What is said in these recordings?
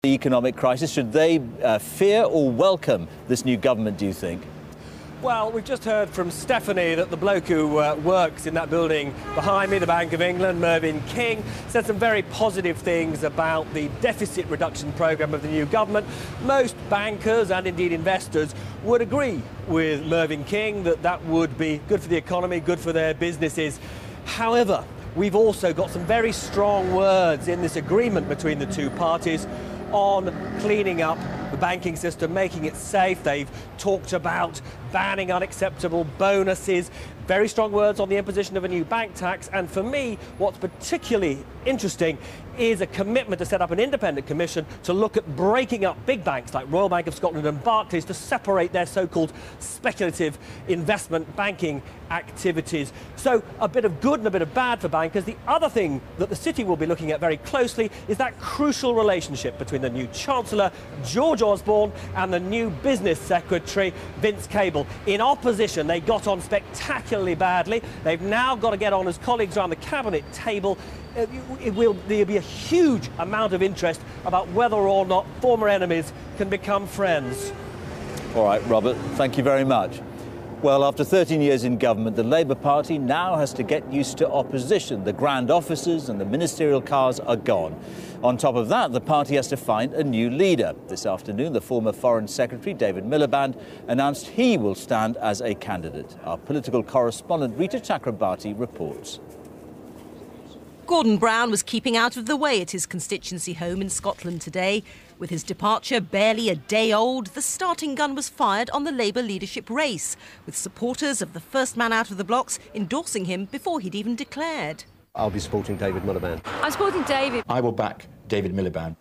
The economic crisis, should they fear or welcome this new government, do you think? Well, we've just heard from Stephanie that the bloke who works in that building behind me, the Bank of England, Mervyn King, said some very positive things about the deficit reduction programme of the new government. Most bankers and indeed investors would agree with Mervyn King that that would be good for the economy, good for their businesses. However, we've also got some very strong words in this agreement between the two parties on cleaning up the banking system, making it safe. They've talked about banning unacceptable bonuses. Very strong words on the imposition of a new bank tax. And for me, what's particularly interesting is a commitment to set up an independent commission to look at breaking up big banks like Royal Bank of Scotland and Barclays to separate their so-called speculative investment banking activities. So a bit of good and a bit of bad for bankers. The other thing that the City will be looking at very closely is that crucial relationship between the new Chancellor, George Osborne, and the new Business Secretary, Vince Cable. In opposition, they got on spectacularly badly. They've now got to get on as colleagues around the cabinet table. There'll be a huge amount of interest about whether or not former enemies can become friends. All right, Robert, thank you very much. Well, after 13 years in government, the Labour Party now has to get used to opposition. The grand offices and the ministerial cars are gone. On top of that, the party has to find a new leader. This afternoon, the former Foreign Secretary, David Miliband, announced he will stand as a candidate. Our political correspondent, Rita Chakrabarti, reports. Gordon Brown was keeping out of the way at his constituency home in Scotland today. With his departure barely a day old, the starting gun was fired on the Labour leadership race, with supporters of the first man out of the blocks endorsing him before he'd even declared. I'll be supporting David Miliband. I'm supporting David. I will back David Miliband.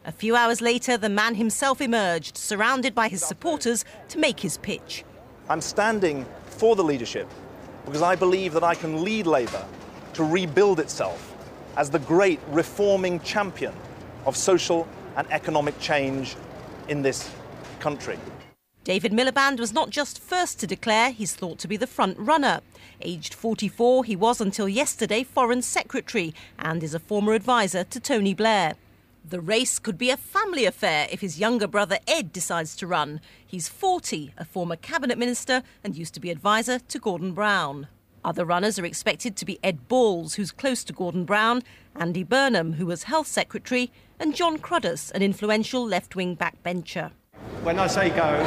A few hours later, the man himself emerged, surrounded by his supporters, to make his pitch. I'm standing for the leadership because I believe that I can lead Labour to rebuild itself as the great reforming champion of social and economic change in this country. David Miliband was not just first to declare, he's thought to be the front runner. Aged 44, he was until yesterday Foreign Secretary and is a former advisor to Tony Blair. The race could be a family affair if his younger brother Ed decides to run. He's 40, a former cabinet minister and used to be advisor to Gordon Brown. Other runners are expected to be Ed Balls, who's close to Gordon Brown, Andy Burnham, who was Health Secretary, and John Cruddas, an influential left-wing backbencher. When I say go,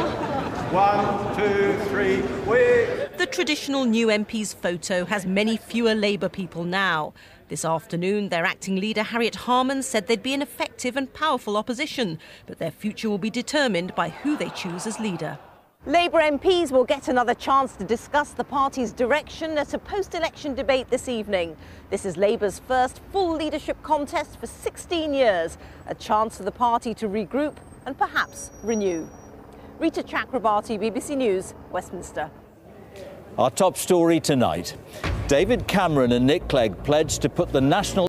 1, 2, 3, we... The traditional new MP's photo has many fewer Labour people now. This afternoon, their acting leader, Harriet Harman, said they'd be an effective and powerful opposition, but their future will be determined by who they choose as leader. Labour MPs will get another chance to discuss the party's direction at a post-election debate this evening. This is Labour's first full leadership contest for 16 years, a chance for the party to regroup and perhaps renew. Rita Chakrabarti, BBC News, Westminster. Our top story tonight. David Cameron and Nick Clegg pledged to put the national